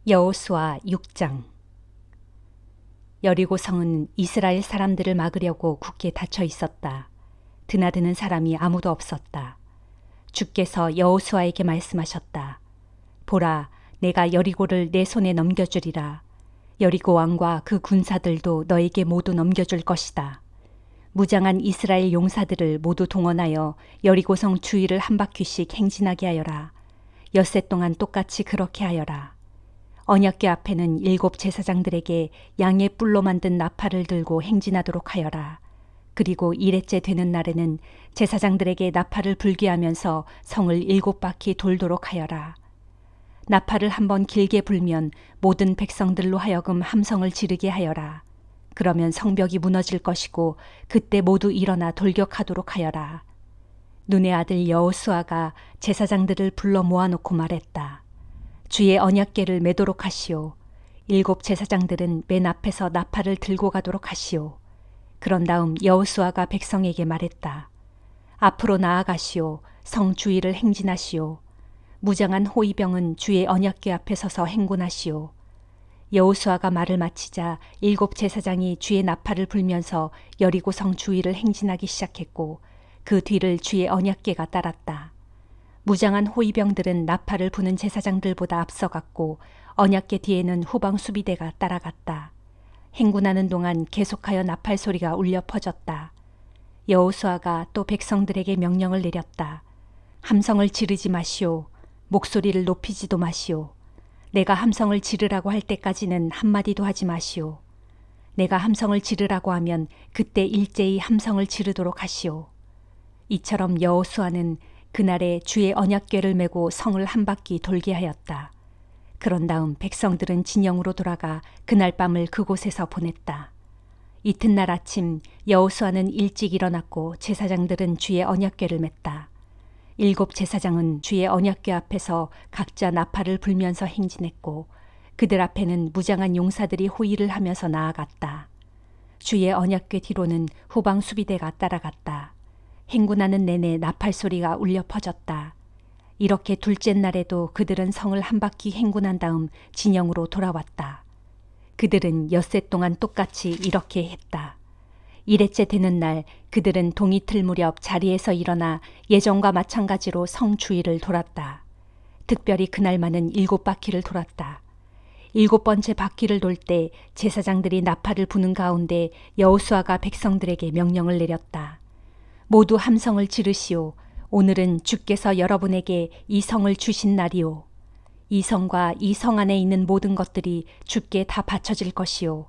여호수아 6장. 여리고 성은 이스라엘 사람들을 막으려고 굳게 닫혀 있었다. 드나드는 사람이 아무도 없었다. 주께서 여호수아에게 말씀하셨다. 보라, 내가 여리고를 내 손에 넘겨주리라. 여리고 왕과 그 군사들도 너에게 모두 넘겨줄 것이다. 무장한 이스라엘 용사들을 모두 동원하여 여리고 성 주위를 한 바퀴씩 행진하게 하여라. 엿새 동안 똑같이 그렇게 하여라. 언약궤 앞에는 7 제사장들에게 양의 뿔로 만든 나팔을 들고 행진하도록 하여라. 그리고 1회째 되는 날에는 제사장들에게 나팔을 불게 하면서 성을 7바퀴 돌도록 하여라. 나팔을 한번 길게 불면 모든 백성들로 하여금 함성을 지르게 하여라. 그러면 성벽이 무너질 것이고 그때 모두 일어나 돌격하도록 하여라. 눈의 아들 여호수아가 제사장들을 불러 모아놓고 말했다. 주의 언약궤를 매도록 하시오. 7 제사장들은 맨 앞에서 나팔을 들고 가도록 하시오. 그런 다음 여호수아가 백성에게 말했다. 앞으로 나아가시오. 성 주위를 행진하시오. 무장한 호위병은 주의 언약궤 앞에 서서 행군하시오. 여호수아가 말을 마치자 7 제사장이 주의 나팔을 불면서 여리고 성 주위를 행진하기 시작했고 그 뒤를 주의 언약궤가 따랐다. 무장한 호위병들은 나팔을 부는 제사장들보다 앞서갔고 언약궤 뒤에는 후방 수비대가 따라갔다. 행군하는 동안 계속하여 나팔 소리가 울려 퍼졌다. 여호수아가 또 백성들에게 명령을 내렸다. 함성을 지르지 마시오. 목소리를 높이지도 마시오. 내가 함성을 지르라고 할 때까지는 한마디도 하지 마시오. 내가 함성을 지르라고 하면 그때 일제히 함성을 지르도록 하시오. 이처럼 여호수아는 그날에 주의 언약궤를 메고 성을 한 바퀴 돌게 하였다. 그런 다음 백성들은 진영으로 돌아가 그날 밤을 그곳에서 보냈다. 이튿날 아침 여호수아는 일찍 일어났고 제사장들은 주의 언약궤를 맸다. 7 제사장은 주의 언약궤 앞에서 각자 나팔을 불면서 행진했고 그들 앞에는 무장한 용사들이 호위를 하면서 나아갔다. 주의 언약궤 뒤로는 후방 수비대가 따라갔다. 행군하는 내내 나팔 소리가 울려 퍼졌다. 이렇게 둘째 날에도 그들은 성을 한 바퀴 행군한 다음 진영으로 돌아왔다. 그들은 엿새 동안 똑같이 이렇게 했다. 1회째 되는 날 그들은 동이틀 무렵 자리에서 일어나 예전과 마찬가지로 성 주위를 돌았다. 특별히 그날만은 7바퀴를 돌았다. 7번째 바퀴를 돌 때 제사장들이 나팔을 부는 가운데 여호수아가 백성들에게 명령을 내렸다. 모두 함성을 지르시오. 오늘은 주께서 여러분에게 이 성을 주신 날이오. 이 성과 이 성 안에 있는 모든 것들이 주께 다 바쳐질 것이오.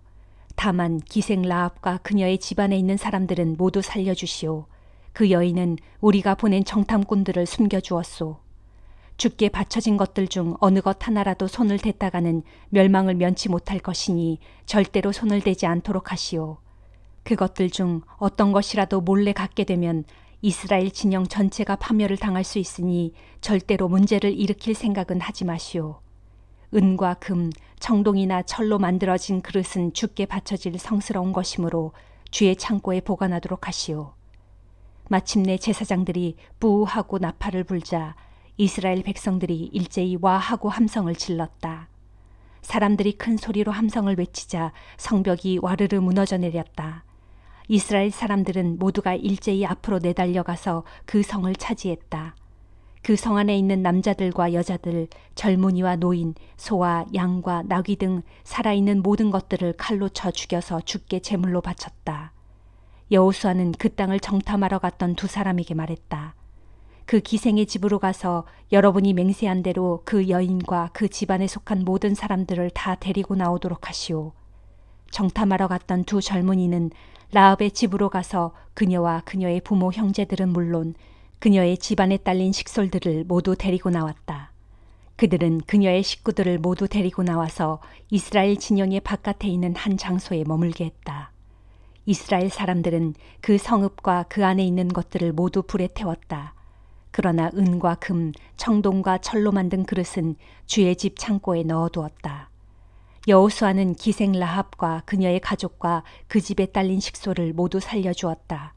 다만 기생 라합과 그녀의 집안에 있는 사람들은 모두 살려주시오. 그 여인은 우리가 보낸 정탐꾼들을 숨겨주었소. 주께 바쳐진 것들 중 어느 것 하나라도 손을 댔다가는 멸망을 면치 못할 것이니 절대로 손을 대지 않도록 하시오. 그것들 중 어떤 것이라도 몰래 갖게 되면 이스라엘 진영 전체가 파멸을 당할 수 있으니 절대로 문제를 일으킬 생각은 하지 마시오. 은과 금, 청동이나 철로 만들어진 그릇은 주께 바쳐질 성스러운 것이므로 주의 창고에 보관하도록 하시오. 마침내 제사장들이 뿌하고 나팔을 불자 이스라엘 백성들이 일제히 와하고 함성을 질렀다. 사람들이 큰 소리로 함성을 외치자 성벽이 와르르 무너져 내렸다. 이스라엘 사람들은 모두가 일제히 앞으로 내달려가서 그 성을 차지했다. 그 성 안에 있는 남자들과 여자들, 젊은이와 노인, 소와 양과 나귀 등 살아있는 모든 것들을 칼로 쳐 죽여서 주께 제물로 바쳤다. 여호수아는 그 땅을 정탐하러 갔던 2 사람에게 말했다. 그 기생의 집으로 가서 여러분이 맹세한 대로 그 여인과 그 집안에 속한 모든 사람들을 다 데리고 나오도록 하시오. 정탐하러 갔던 2 젊은이는 라합의 집으로 가서 그녀와 그녀의 부모 형제들은 물론 그녀의 집안에 딸린 식솔들을 모두 데리고 나왔다. 그들은 그녀의 식구들을 모두 데리고 나와서 이스라엘 진영의 바깥에 있는 한 장소에 머물게 했다. 이스라엘 사람들은 그 성읍과 그 안에 있는 것들을 모두 불에 태웠다. 그러나 은과 금, 청동과 철로 만든 그릇은 주의 집 창고에 넣어두었다. 여호수아는 기생 라합과 그녀의 가족과 그 집에 딸린 식소를 모두 살려주었다.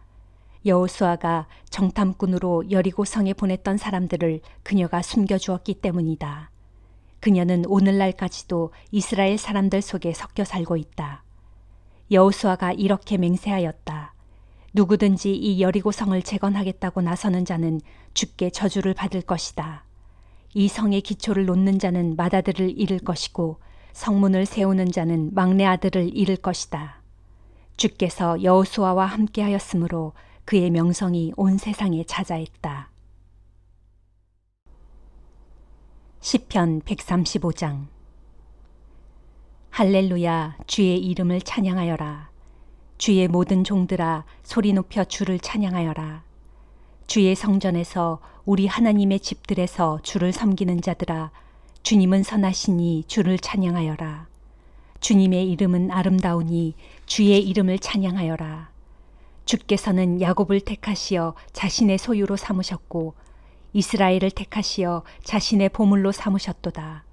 여호수아가 정탐꾼으로 여리고 성에 보냈던 사람들을 그녀가 숨겨주었기 때문이다. 그녀는 오늘날까지도 이스라엘 사람들 속에 섞여 살고 있다. 여호수아가 이렇게 맹세하였다. 누구든지 이 여리고성을 재건하겠다고 나서는 자는 주께 저주를 받을 것이다. 이 성의 기초를 놓는 자는 맏아들을 잃을 것이고 성문을 세우는 자는 막내 아들을 잃을 것이다. 주께서 여호수아와 함께하였으므로 그의 명성이 온 세상에 자자했다. 시편 135장. 할렐루야, 주의 이름을 찬양하여라. 주의 모든 종들아, 소리 높여 주를 찬양하여라. 주의 성전에서 우리 하나님의 집들에서 주를 섬기는 자들아, 주님은 선하시니 주를 찬양하여라. 주님의 이름은 아름다우니 주의 이름을 찬양하여라. 주께서는 야곱을 택하시어 자신의 소유로 삼으셨고 이스라엘을 택하시어 자신의 보물로 삼으셨도다.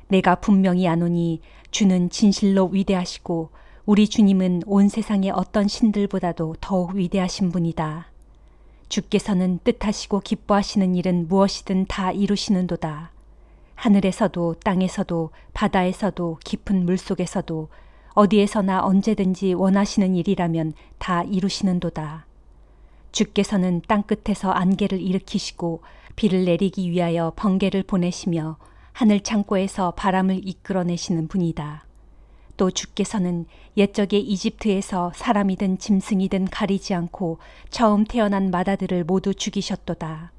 내가 분명히 아노니 주는 진실로 위대하시고 우리 주님은 온 세상의 어떤 신들보다도 더욱 위대하신 분이다. 주께서는 뜻하시고 기뻐하시는 일은 무엇이든 다 이루시는도다. 하늘에서도 땅에서도 바다에서도 깊은 물속에서도 어디에서나 언제든지 원하시는 일이라면 다 이루시는도다. 주께서는 땅끝에서 안개를 일으키시고 비를 내리기 위하여 번개를 보내시며 하늘 창고에서 바람을 이끌어내시는 분이다. 또 주께서는 옛적에 이집트에서 사람이든 짐승이든 가리지 않고 처음 태어난 맏아들을 모두 죽이셨도다.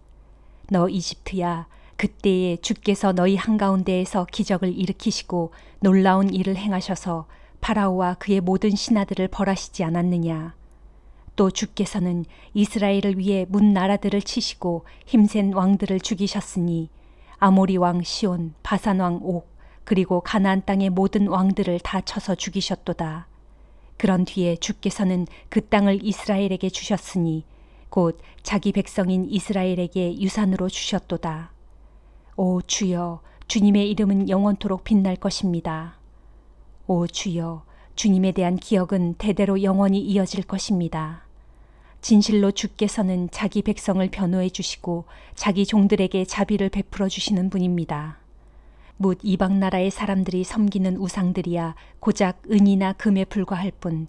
너 이집트야, 그때에 주께서 너희 한가운데에서 기적을 일으키시고 놀라운 일을 행하셔서 파라오와 그의 모든 신하들을 벌하시지 않았느냐. 또 주께서는 이스라엘을 위해 문 나라들을 치시고 힘센 왕들을 죽이셨으니 아모리 왕 시온, 바산 왕 옥, 그리고 가나안 땅의 모든 왕들을 다 쳐서 죽이셨도다. 그런 뒤에 주께서는 그 땅을 이스라엘에게 주셨으니 곧 자기 백성인 이스라엘에게 유산으로 주셨도다. 오 주여, 주님의 이름은 영원토록 빛날 것입니다. 오 주여, 주님에 대한 기억은 대대로 영원히 이어질 것입니다. 진실로 주께서는 자기 백성을 변호해 주시고 자기 종들에게 자비를 베풀어 주시는 분입니다. 뭇 이방 나라의 사람들이 섬기는 우상들이야 고작 은이나 금에 불과할 뿐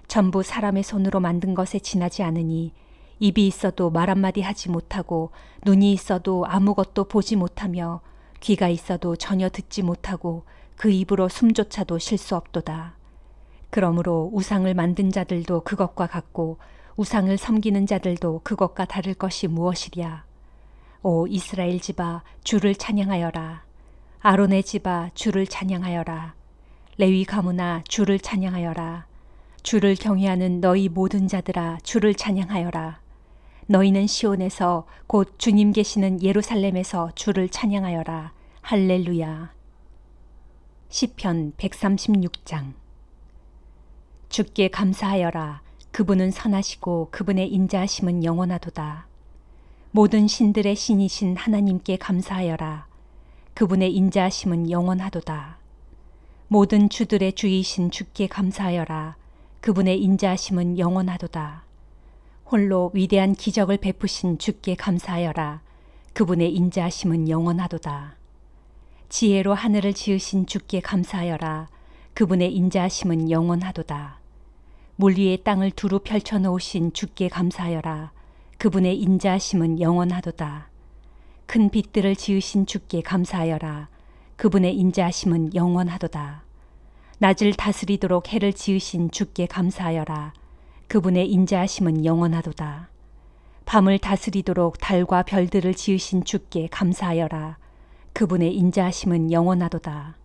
전부 사람의 손으로 만든 것에 지나지 않으니 입이 있어도 말 한마디 하지 못하고 눈이 있어도 아무것도 보지 못하며 귀가 있어도 전혀 듣지 못하고 그 입으로 숨조차도 쉴 수 없도다. 그러므로 우상을 만든 자들도 그것과 같고 우상을 섬기는 자들도 그것과 다를 것이 무엇이랴. 오 이스라엘 집아, 주를 찬양하여라. 아론의 집아, 주를 찬양하여라. 레위 가문아, 주를 찬양하여라. 주를 경외하는 너희 모든 자들아, 주를 찬양하여라. 너희는 시온에서 곧 주님 계시는 예루살렘에서 주를 찬양하여라. 할렐루야. 시편 136장. 주께 감사하여라. 그분은 선하시고 그분의 인자하심은 영원하도다. 모든 신들의 신이신 하나님께 감사하여라. 그분의 인자하심은 영원하도다. 모든 주들의 주이신 주께 감사하여라. 그분의 인자하심은 영원하도다. 홀로 위대한 기적을 베푸신 주께 감사하여라. 그분의 인자하심은 영원하도다. 지혜로 하늘을 지으신 주께 감사하여라. 그분의 인자하심은 영원하도다. 물 위에 땅을 두루 펼쳐 놓으신 주께 감사하여라. 그분의 인자하심은 영원하도다. 큰 빛들을 지으신 주께 감사하여라. 그분의 인자하심은 영원하도다. 낮을 다스리도록 해를 지으신 주께 감사하여라. 그분의 인자하심은 영원하도다. 밤을 다스리도록 달과 별들을 지으신 주께 감사하여라. 그분의 인자하심은 영원하도다.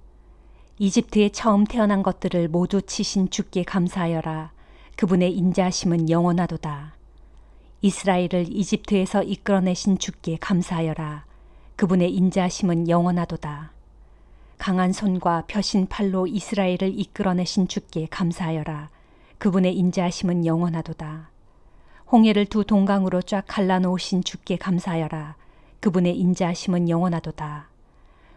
이집트에 처음 태어난 것들을 모두 치신 주께 감사하여라. 그분의 인자하심은 영원하도다. 이스라엘을 이집트에서 이끌어내신 주께 감사하여라. 그분의 인자하심은 영원하도다. 강한 손과 펴신 팔로 이스라엘을 이끌어내신 주께 감사하여라. 그분의 인자하심은 영원하도다. 홍해를 두 동강으로 쫙 갈라놓으신 주께 감사하여라. 그분의 인자하심은 영원하도다.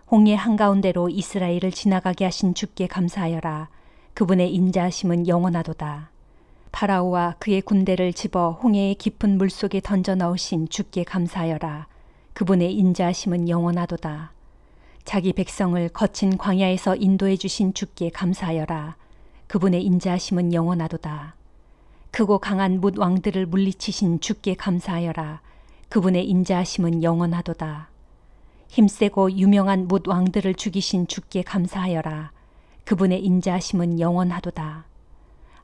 홍해 한가운데로 이스라엘을 지나가게 하신 주께 감사하여라. 그분의 인자하심은 영원하도다. 파라오와 그의 군대를 집어 홍해의 깊은 물속에 던져 넣으신 주께 감사하여라. 그분의 인자하심은 영원하도다. 자기 백성을 거친 광야에서 인도해 주신 주께 감사하여라. 그분의 인자하심은 영원하도다. 크고 강한 뭇 왕들을 물리치신 주께 감사하여라. 그분의 인자하심은 영원하도다. 힘세고 유명한 뭇 왕들을 죽이신 주께 감사하여라. 그분의 인자하심은 영원하도다.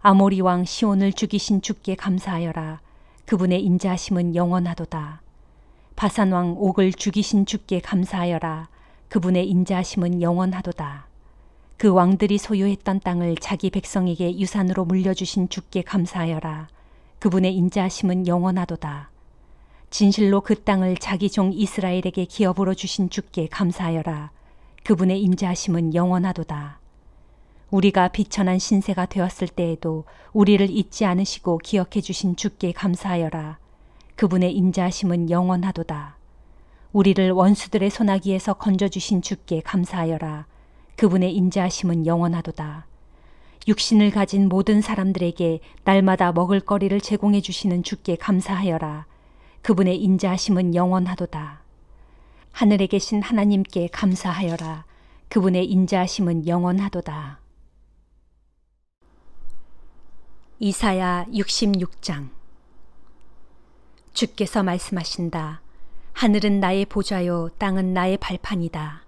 아모리 왕 시온을 죽이신 주께 감사하여라. 그분의 인자하심은 영원하도다. 바산 왕 옥을 죽이신 주께 감사하여라. 그분의 인자하심은 영원하도다. 그 왕들이 소유했던 땅을 자기 백성에게 유산으로 물려주신 주께 감사하여라. 그분의 인자하심은 영원하도다. 진실로 그 땅을 자기 종 이스라엘에게 기업으로 주신 주께 감사하여라. 그분의 인자하심은 영원하도다. 우리가 비천한 신세가 되었을 때에도 우리를 잊지 않으시고 기억해 주신 주께 감사하여라. 그분의 인자하심은 영원하도다. 우리를 원수들의 소나기에서 건져주신 주께 감사하여라. 그분의 인자하심은 영원하도다. 육신을 가진 모든 사람들에게 날마다 먹을거리를 제공해 주시는 주께 감사하여라. 그분의 인자하심은 영원하도다. 하늘에 계신 하나님께 감사하여라. 그분의 인자하심은 영원하도다. 이사야 66장. 주께서 말씀하신다. 하늘은 나의 보좌요 땅은 나의 발판이다.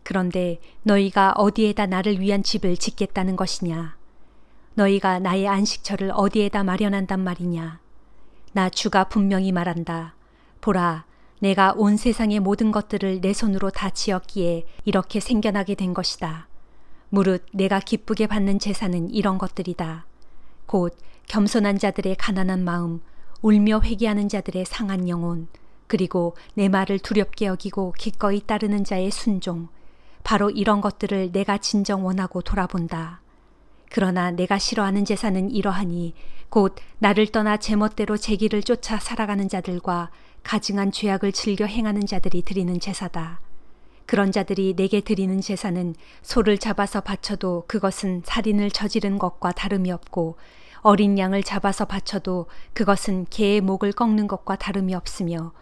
그런데 너희가 어디에다 나를 위한 집을 짓겠다는 것이냐? 너희가 나의 안식처를 어디에다 마련한단 말이냐? 나 주가 분명히 말한다. 보라, 내가 온 세상의 모든 것들을 내 손으로 다 지었기에 이렇게 생겨나게 된 것이다. 무릇 내가 기쁘게 받는 제사는 이런 것들이다. 곧 겸손한 자들의 가난한 마음, 울며 회개하는 자들의 상한 영혼, 그리고 내 말을 두렵게 여기고 기꺼이 따르는 자의 순종, 바로 이런 것들을 내가 진정 원하고 돌아본다. 그러나 내가 싫어하는 제사는 이러하니 곧 나를 떠나 제멋대로 제 길을 쫓아 살아가는 자들과 가증한 죄악을 즐겨 행하는 자들이 드리는 제사다. 그런 자들이 내게 드리는 제사는 소를 잡아서 바쳐도 그것은 살인을 저지른 것과 다름이 없고 어린 양을 잡아서 바쳐도 그것은 개의 목을 꺾는 것과 다름이 없으며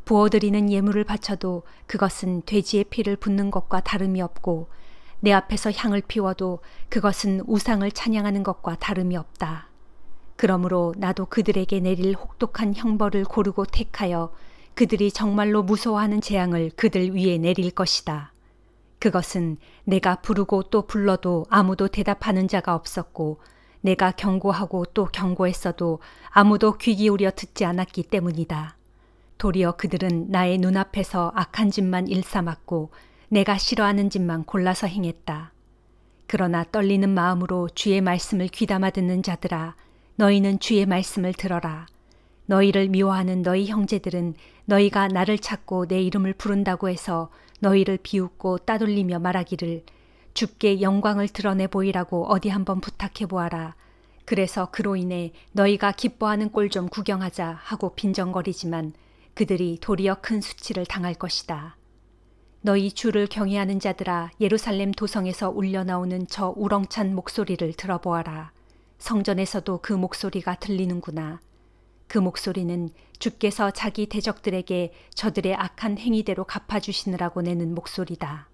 부어드리는 예물을 바쳐도 그것은 돼지의 피를 붓는 것과 다름이 없고 내 앞에서 향을 피워도 그것은 우상을 찬양하는 것과 다름이 없다. 그러므로 나도 그들에게 내릴 혹독한 형벌을 고르고 택하여 그들이 정말로 무서워하는 재앙을 그들 위에 내릴 것이다. 그것은 내가 부르고 또 불러도 아무도 대답하는 자가 없었고 내가 경고하고 또 경고했어도 아무도 귀 기울여 듣지 않았기 때문이다. 도리어 그들은 나의 눈앞에서 악한 짓만 일삼았고 내가 싫어하는 짓만 골라서 행했다. 그러나 떨리는 마음으로 주의 말씀을 귀담아 듣는 자들아, 너희는 주의 말씀을 들어라. 너희를 미워하는 너희 형제들은 너희가 나를 찾고 내 이름을 부른다고 해서 너희를 비웃고 따돌리며 말하기를 주께 영광을 드러내 보이라고 어디 한번 부탁해 보아라. 그래서 그로 인해 너희가 기뻐하는 꼴 좀 구경하자 하고 빈정거리지만 그들이 도리어 큰 수치를 당할 것이다. 너희 주를 경외하는 자들아, 예루살렘 도성에서 울려나오는 저 우렁찬 목소리를 들어보아라. 성전에서도 그 목소리가 들리는구나. 그 목소리는 주께서 자기 대적들에게 저들의 악한 행위대로 갚아주시느라고 내는 목소리다.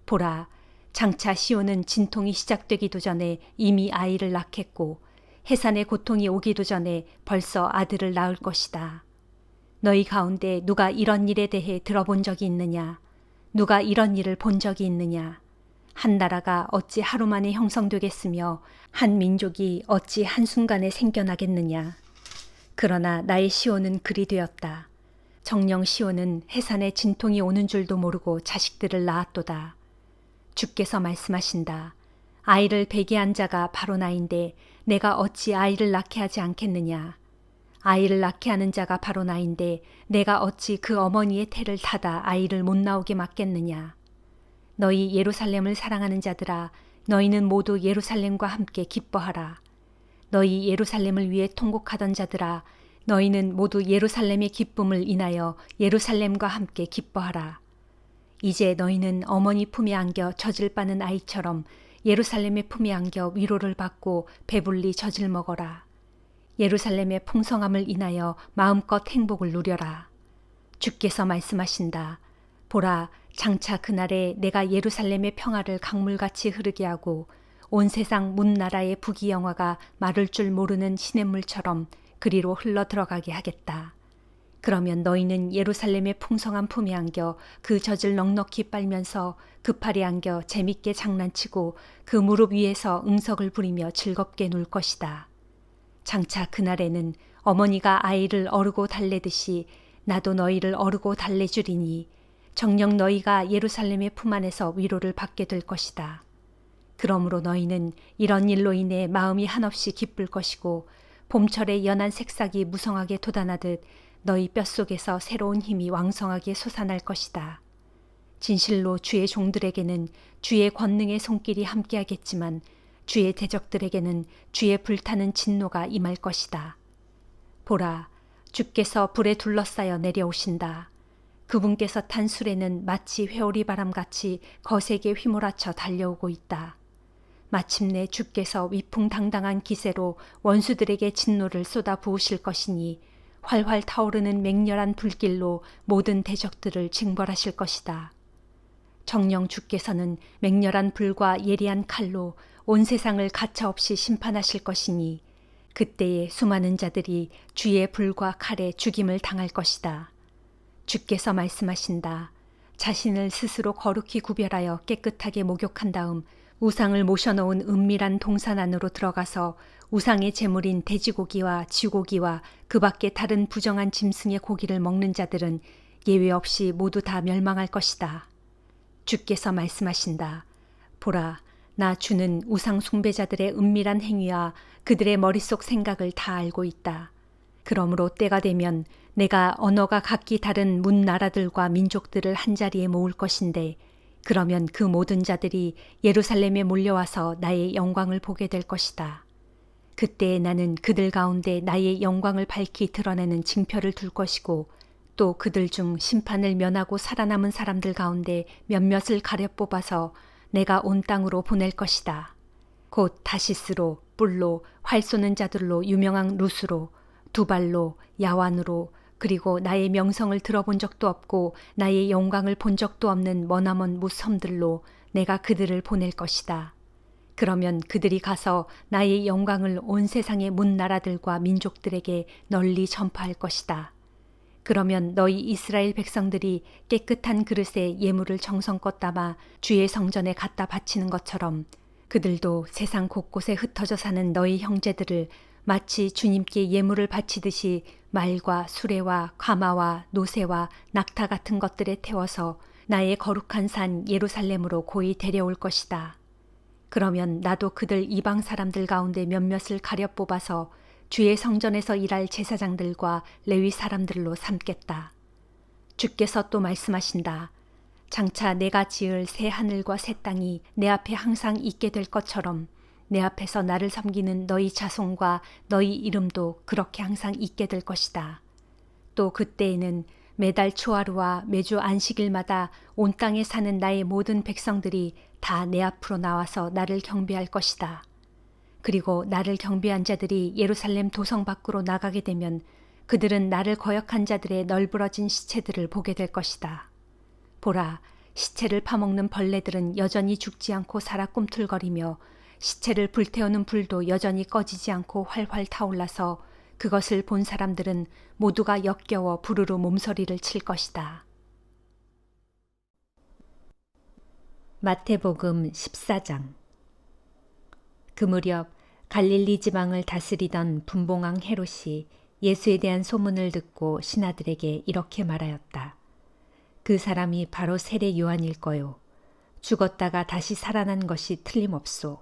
보라, 장차 시온은 진통이 시작되기도 전에 이미 아이를 낳겠고 해산의 고통이 오기도 전에 벌써 아들을 낳을 것이다. 너희 가운데 누가 이런 일에 대해 들어본 적이 있느냐? 누가 이런 일을 본 적이 있느냐? 한 나라가 어찌 하루 만에 형성되겠으며 한 민족이 어찌 한순간에 생겨나겠느냐? 그러나 나의 시온은 그리 되었다. 정녕 시온은 해산에 진통이 오는 줄도 모르고 자식들을 낳았도다. 주께서 말씀하신다. 아이를 배기한 자가 바로 나인데 내가 어찌 아이를 낳게 하지 않겠느냐? 아이를 낳게 하는 자가 바로 나인데 내가 어찌 그 어머니의 태를 닫아 아이를 못 나오게 막겠느냐? 너희 예루살렘을 사랑하는 자들아, 너희는 모두 예루살렘과 함께 기뻐하라. 너희 예루살렘을 위해 통곡하던 자들아, 너희는 모두 예루살렘의 기쁨을 인하여 예루살렘과 함께 기뻐하라. 이제 너희는 어머니 품에 안겨 젖을 빠는 아이처럼 예루살렘의 품에 안겨 위로를 받고 배불리 젖을 먹어라. 예루살렘의 풍성함을 인하여 마음껏 행복을 누려라. 주께서 말씀하신다. 보라, 장차 그날에 내가 예루살렘의 평화를 강물같이 흐르게 하고 온 세상 문나라의 부귀영화가 마를 줄 모르는 시냇물처럼 그리로 흘러 들어가게 하겠다. 그러면 너희는 예루살렘의 풍성한 품에 안겨 그 젖을 넉넉히 빨면서 그 팔에 안겨 재밌게 장난치고 그 무릎 위에서 응석을 부리며 즐겁게 놀 것이다. 장차 그날에는 어머니가 아이를 어르고 달래듯이 나도 너희를 어르고 달래주리니 정녕 너희가 예루살렘의 품 안에서 위로를 받게 될 것이다. 그러므로 너희는 이런 일로 인해 마음이 한없이 기쁠 것이고 봄철에 연한 새싹이 무성하게 돋아나듯 너희 뼛속에서 새로운 힘이 왕성하게 솟아날 것이다. 진실로 주의 종들에게는 주의 권능의 손길이 함께하겠지만 주의 대적들에게는 주의 불타는 진노가 임할 것이다. 보라, 주께서 불에 둘러싸여 내려오신다. 그분께서 탄 수레는 마치 회오리 바람같이 거세게 휘몰아쳐 달려오고 있다. 마침내 주께서 위풍당당한 기세로 원수들에게 진노를 쏟아 부으실 것이니 활활 타오르는 맹렬한 불길로 모든 대적들을 징벌하실 것이다. 정녕 주께서는 맹렬한 불과 예리한 칼로 온 세상을 가차없이 심판하실 것이니 그때에 수많은 자들이 주의 불과 칼에 죽임을 당할 것이다. 주께서 말씀하신다. 자신을 스스로 거룩히 구별하여 깨끗하게 목욕한 다음 우상을 모셔놓은 은밀한 동산 안으로 들어가서 우상의 제물인 돼지고기와 쥐고기와 그 밖에 다른 부정한 짐승의 고기를 먹는 자들은 예외 없이 모두 다 멸망할 것이다. 주께서 말씀하신다. 보라, 나 주는 우상 숭배자들의 은밀한 행위와 그들의 머릿속 생각을 다 알고 있다. 그러므로 때가 되면 내가 언어가 각기 다른 문 나라들과 민족들을 한자리에 모을 것인데 그러면 그 모든 자들이 예루살렘에 몰려와서 나의 영광을 보게 될 것이다. 그때에 나는 그들 가운데 나의 영광을 밝히 드러내는 징표를 둘 것이고 또 그들 중 심판을 면하고 살아남은 사람들 가운데 몇몇을 가려 뽑아서 내가 온 땅으로 보낼 것이다. 곧 다시스로, 뿔로, 활 쏘는 자들로 유명한 루스로, 두발로, 야완으로, 그리고 나의 명성을 들어본 적도 없고 나의 영광을 본 적도 없는 머나먼 무섬들로 내가 그들을 보낼 것이다. 그러면 그들이 가서 나의 영광을 온 세상의 문 나라들과 민족들에게 널리 전파할 것이다. 그러면 너희 이스라엘 백성들이 깨끗한 그릇에 예물을 정성껏 담아 주의 성전에 갖다 바치는 것처럼 그들도 세상 곳곳에 흩어져 사는 너희 형제들을 마치 주님께 예물을 바치듯이 말과 수레와 가마와 노새와 낙타 같은 것들에 태워서 나의 거룩한 산 예루살렘으로 고이 데려올 것이다. 그러면 나도 그들 이방 사람들 가운데 몇몇을 가려 뽑아서 주의 성전에서 일할 제사장들과 레위 사람들로 삼겠다. 주께서 또 말씀하신다. 장차 내가 지을 새 하늘과 새 땅이 내 앞에 항상 있게 될 것처럼 내 앞에서 나를 섬기는 너희 자손과 너희 이름도 그렇게 항상 있게 될 것이다. 또 그때에는 매달 초하루와 매주 안식일마다 온 땅에 사는 나의 모든 백성들이 다 내 앞으로 나와서 나를 경배할 것이다. 그리고 나를 경배한 자들이 예루살렘 도성 밖으로 나가게 되면 그들은 나를 거역한 자들의 널브러진 시체들을 보게 될 것이다. 보라, 시체를 파먹는 벌레들은 여전히 죽지 않고 살아 꿈틀거리며 시체를 불태우는 불도 여전히 꺼지지 않고 활활 타올라서 그것을 본 사람들은 모두가 역겨워 부르르 몸서리를 칠 것이다. 마태복음 14장. 그 무렵 갈릴리 지방을 다스리던 분봉왕 헤롯이 예수에 대한 소문을 듣고 신하들에게 이렇게 말하였다. 그 사람이 바로 세례 요한일 거요. 죽었다가 다시 살아난 것이 틀림없소.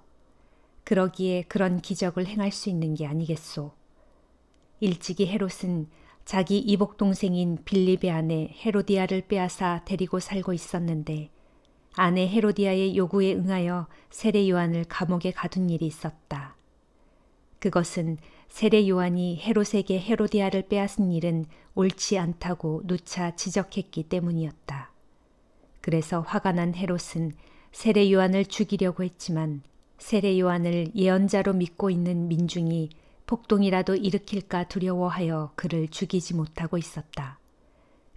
그러기에 그런 기적을 행할 수 있는 게 아니겠소. 일찍이 헤롯은 자기 이복 동생인 빌립의 아내 헤로디아를 빼앗아 데리고 살고 있었는데 아내 헤로디아의 요구에 응하여 세례 요한을 감옥에 가둔 일이 있었다. 그것은 세례 요한이 헤롯에게 헤로디아를 빼앗은 일은 옳지 않다고 누차 지적했기 때문이었다. 그래서 화가 난 헤롯은 세례 요한을 죽이려고 했지만 세례 요한을 예언자로 믿고 있는 민중이 폭동이라도 일으킬까 두려워하여 그를 죽이지 못하고 있었다.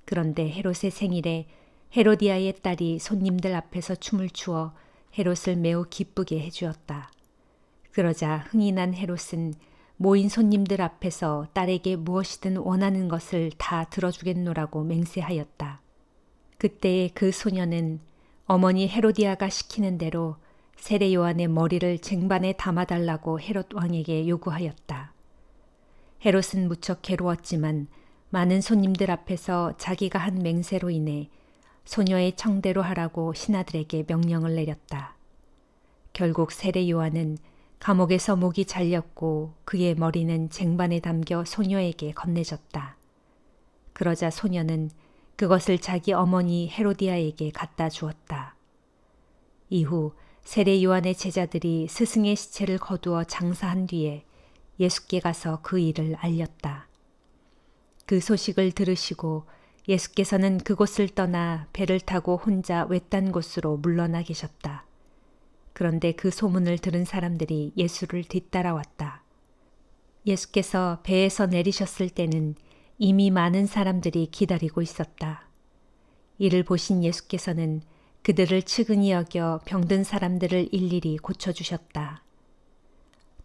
그런데 헤롯의 생일에 헤로디아의 딸이 손님들 앞에서 춤을 추어 헤롯을 매우 기쁘게 해주었다. 그러자 흥이 난 헤롯은 모인 손님들 앞에서 딸에게 무엇이든 원하는 것을 다 들어주겠노라고 맹세하였다. 그때에 그 소녀는 어머니 헤로디아가 시키는 대로 세례 요한의 머리를 쟁반에 담아달라고 헤롯 왕에게 요구하였다. 헤롯은 무척 괴로웠지만 많은 손님들 앞에서 자기가 한 맹세로 인해 소녀의 청대로 하라고 신하들에게 명령을 내렸다. 결국 세례 요한은 감옥에서 목이 잘렸고 그의 머리는 쟁반에 담겨 소녀에게 건네졌다. 그러자 소녀는 그것을 자기 어머니 헤로디아에게 갖다 주었다. 이후 세례 요한의 제자들이 스승의 시체를 거두어 장사한 뒤에 예수께 가서 그 일을 알렸다. 그 소식을 들으시고 예수께서는 그곳을 떠나 배를 타고 혼자 외딴 곳으로 물러나 계셨다. 그런데 그 소문을 들은 사람들이 예수를 뒤따라왔다. 예수께서 배에서 내리셨을 때는 이미 많은 사람들이 기다리고 있었다. 이를 보신 예수께서는 그들을 측은히 여겨 병든 사람들을 일일이 고쳐주셨다.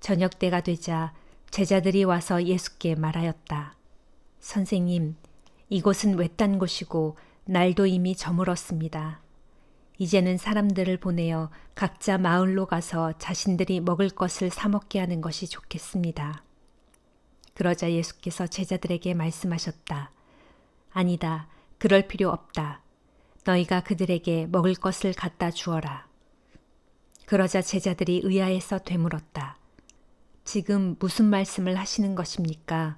저녁 때가 되자 제자들이 와서 예수께 말하였다. 선생님, 이곳은 외딴 곳이고 날도 이미 저물었습니다. 이제는 사람들을 보내어 각자 마을로 가서 자신들이 먹을 것을 사 먹게 하는 것이 좋겠습니다. 그러자 예수께서 제자들에게 말씀하셨다. 아니다, 그럴 필요 없다. 너희가 그들에게 먹을 것을 갖다 주어라. 그러자 제자들이 의아해서 되물었다. 지금 무슨 말씀을 하시는 것입니까?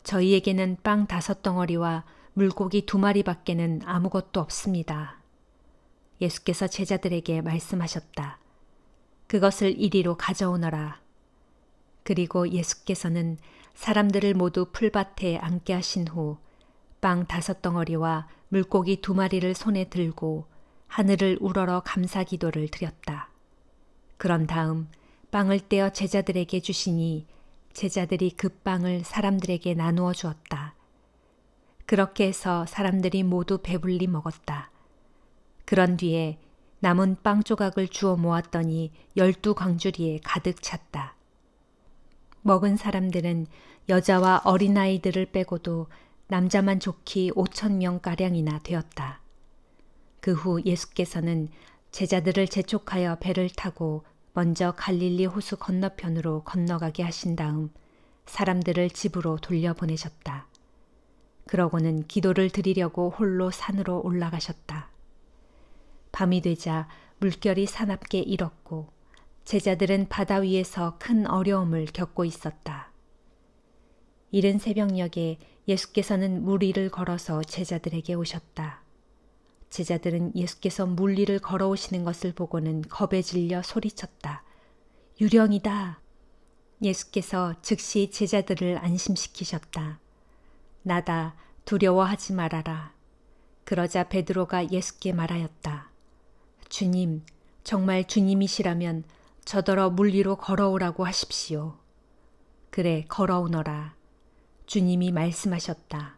저희에게는 빵 5덩어리와 물고기 2마리밖에는 아무것도 없습니다. 예수께서 제자들에게 말씀하셨다. 그것을 이리로 가져오너라. 그리고 예수께서는 사람들을 모두 풀밭에 앉게 하신 후 빵 5덩어리와 물고기 2마리를 손에 들고 하늘을 우러러 감사 기도를 드렸다. 그런 다음 빵을 떼어 제자들에게 주시니 제자들이 그 빵을 사람들에게 나누어 주었다. 그렇게 해서 사람들이 모두 배불리 먹었다. 그런 뒤에 남은 빵 조각을 주워 모았더니 12광주리에 가득 찼다. 먹은 사람들은 여자와 어린아이들을 빼고도 남자만 좋기 5,000명가량이나 되었다. 그 후 예수께서는 제자들을 재촉하여 배를 타고 먼저 갈릴리 호수 건너편으로 건너가게 하신 다음 사람들을 집으로 돌려보내셨다. 그러고는 기도를 드리려고 홀로 산으로 올라가셨다. 밤이 되자 물결이 사납게 일었고 제자들은 바다 위에서 큰 어려움을 겪고 있었다. 이른 새벽녘에 예수께서는 물 위를 걸어서 제자들에게 오셨다. 제자들은 예수께서 물 위를 걸어오시는 것을 보고는 겁에 질려 소리쳤다. 유령이다. 예수께서 즉시 제자들을 안심시키셨다. 나다, 두려워하지 말아라. 그러자 베드로가 예수께 말하였다. 주님, 정말 주님이시라면 저더러 물 위로 걸어오라고 하십시오. 그래, 걸어오너라. 주님이 말씀하셨다.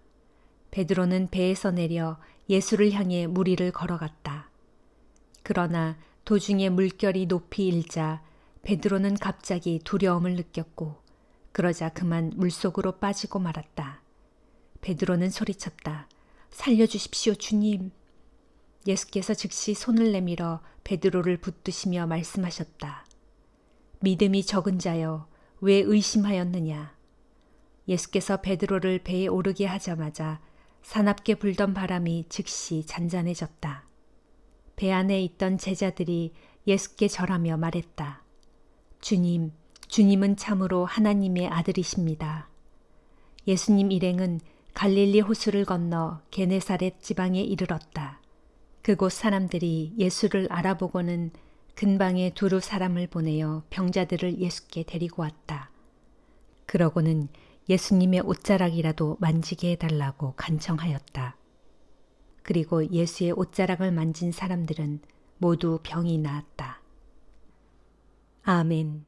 베드로는 배에서 내려 예수를 향해 물 위를 걸어갔다. 그러나 도중에 물결이 높이 일자 베드로는 갑자기 두려움을 느꼈고 그러자 그만 물속으로 빠지고 말았다. 베드로는 소리쳤다. 살려주십시오, 주님. 예수께서 즉시 손을 내밀어 베드로를 붙드시며 말씀하셨다. 믿음이 적은 자여, 왜 의심하였느냐? 예수께서 베드로를 배에 오르게 하자마자 사납게 불던 바람이 즉시 잔잔해졌다. 배 안에 있던 제자들이 예수께 절하며 말했다. 주님, 주님은 참으로 하나님의 아들이십니다. 예수님 일행은 갈릴리 호수를 건너 게네사렛 지방에 이르렀다. 그곳 사람들이 예수를 알아보고는 근방에 두루 사람을 보내어 병자들을 예수께 데리고 왔다. 그러고는 예수님의 옷자락이라도 만지게 해달라고 간청하였다. 그리고 예수의 옷자락을 만진 사람들은 모두 병이 나았다. 아멘.